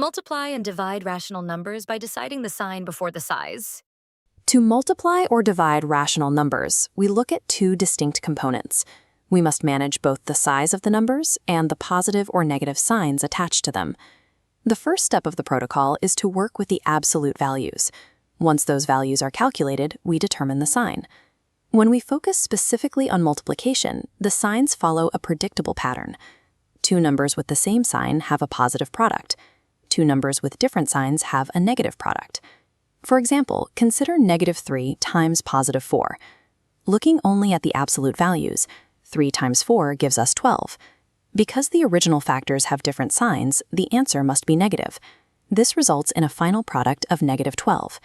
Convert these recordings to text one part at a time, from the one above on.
Multiply and divide rational numbers by deciding the sign before the size. To multiply or divide rational numbers, we look at two distinct components. We must manage both the size of the numbers and the positive or negative signs attached to them. The first step of the protocol is to work with the absolute values. Once those values are calculated, we determine the sign. When we focus specifically on multiplication, the signs follow a predictable pattern. Two numbers with the same sign have a positive product. Two numbers with different signs have a negative product. For example, consider -3 times +4. Looking only at the absolute values, 3 times 4 gives us 12. Because the original factors have different signs, the answer must be negative. This results in a final product of -12.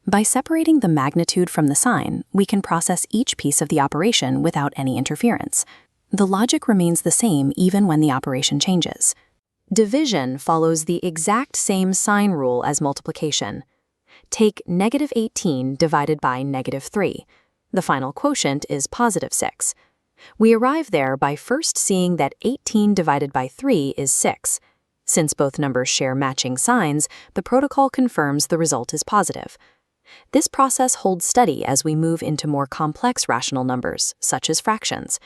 By separating the magnitude from the sign, we can process each piece of the operation without any interference. The logic remains the same even when the operation changes. Division follows the exact same sign rule as multiplication. Take -18 divided by -3. The final quotient is +6. We arrive there by first seeing that 18 divided by 3 is 6. Since both numbers share matching signs, the protocol confirms the result is positive. This process holds steady as we move into more complex rational numbers, such as fractions.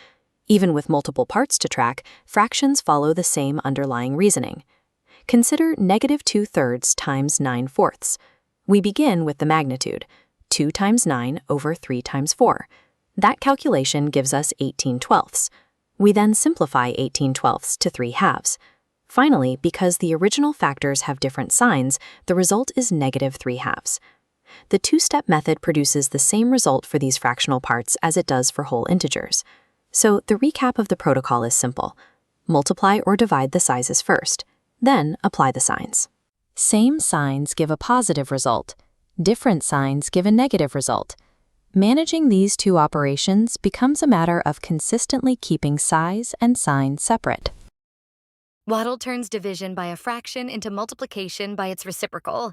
Even with multiple parts to track, fractions follow the same underlying reasoning. Consider -2/3 times 9/4. We begin with the magnitude, 2 times 9 over 3 times 4. That calculation gives us 18/12. We then simplify 18/12 to 3/2. Finally, because the original factors have different signs, the result is -3/2. The two-step method produces the same result for these fractional parts as it does for whole integers. So the recap of the protocol is simple. Multiply or divide the sizes first, then apply the signs. Same signs give a positive result. Different signs give a negative result. Managing these two operations becomes a matter of consistently keeping size and sign separate. Waddle turns division by a fraction into multiplication by its reciprocal.